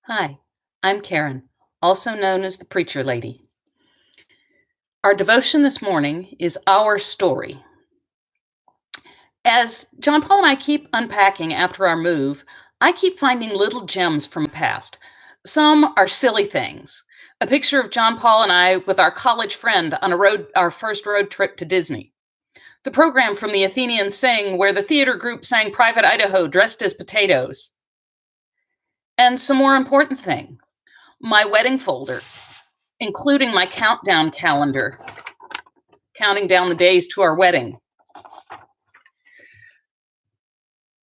Hi, I'm Karen, also known as the Preacher Lady. Our devotion this morning is Our Story. As John Paul and I keep unpacking after our move, I keep finding little gems from the past. Some are silly things. A picture of John Paul and I with our college friend on our first road trip to Disney. The program from the Athenian Sing, where the theater group sang Private Idaho dressed as potatoes. And some more important things. My wedding folder, including my countdown calendar, counting down the days to our wedding.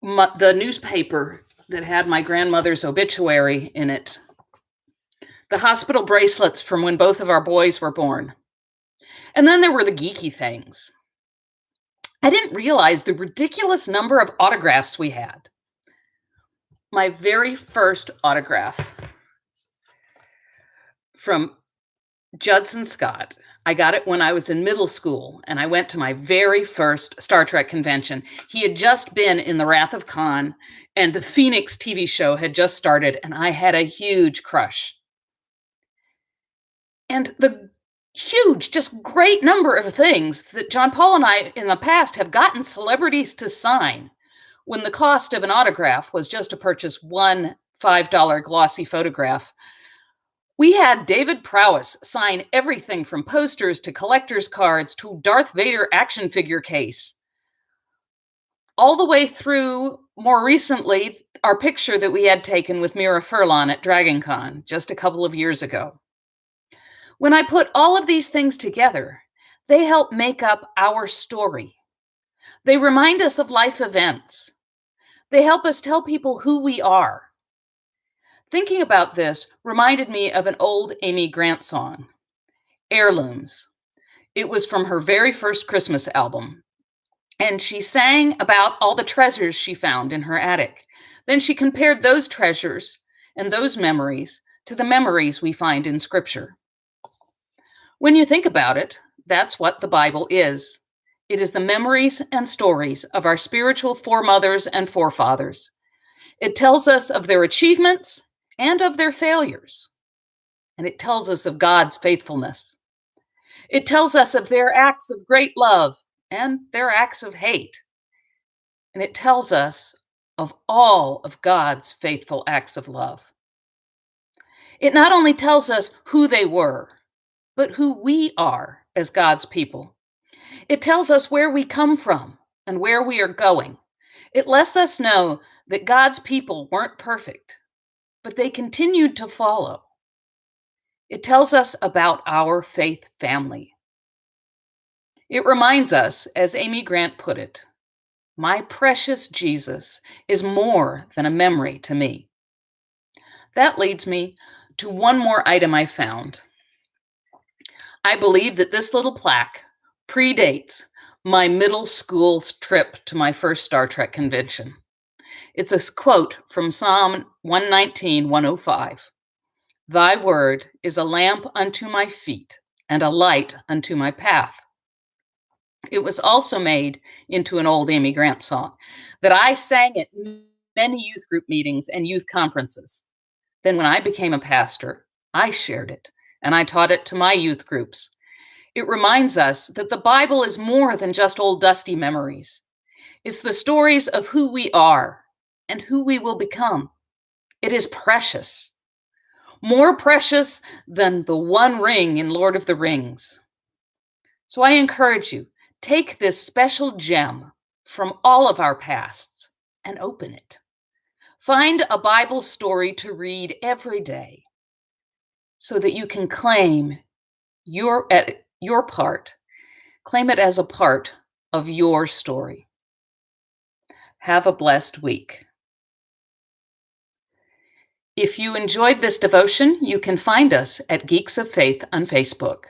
The newspaper that had my grandmother's obituary in it. The hospital bracelets from when both of our boys were born. And then there were the geeky things. I didn't realize the ridiculous number of autographs we had. My very first autograph from Judson Scott. I got it when I was in middle school, and I went to my very first Star Trek convention. He had just been in The Wrath of Khan, and the Phoenix TV show had just started, and I had a huge crush. And the huge, just great number of things that John Paul and I in the past have gotten celebrities to sign when the cost of an autograph was just to purchase one $5 glossy photograph. We had David Prowse sign everything from posters to collector's cards to Darth Vader action figure case. All the way through, more recently, our picture that we had taken with Mira Furlan at DragonCon just a couple of years ago. When I put all of these things together, they help make up our story. They remind us of life events. They help us tell people who we are. Thinking about this reminded me of an old Amy Grant song, Heirlooms. It was from her very first Christmas album. And she sang about all the treasures she found in her attic. Then she compared those treasures and those memories to the memories we find in Scripture. When you think about it, that's what the Bible is. It is the memories and stories of our spiritual foremothers and forefathers. It tells us of their achievements and of their failures. And it tells us of God's faithfulness. It tells us of their acts of great love and their acts of hate. And it tells us of all of God's faithful acts of love. It not only tells us who they were, but who we are as God's people. It tells us where we come from and where we are going. It lets us know that God's people weren't perfect, but they continued to follow. It tells us about our faith family. It reminds us, as Amy Grant put it, my precious Jesus is more than a memory to me. That leads me to one more item I found. I believe that this little plaque predates my middle school trip to my first Star Trek convention. It's a quote from Psalm 119, 105. Thy word is a lamp unto my feet and a light unto my path. It was also made into an old Amy Grant song that I sang at many youth group meetings and youth conferences. Then when I became a pastor, I shared it and I taught it to my youth groups. It reminds us that the Bible is more than just old dusty memories. It's the stories of who we are and who we will become. It is precious, more precious than the one ring in Lord of the Rings. So I encourage you, take this special gem from all of our pasts and open it. Find a Bible story to read every day so that you can claim your part, claim it as a part of your story. Have a blessed week. If you enjoyed this devotion, you can find us at Geeks of Faith on Facebook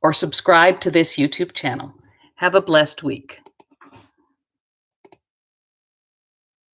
or subscribe to this YouTube channel. Have a blessed week.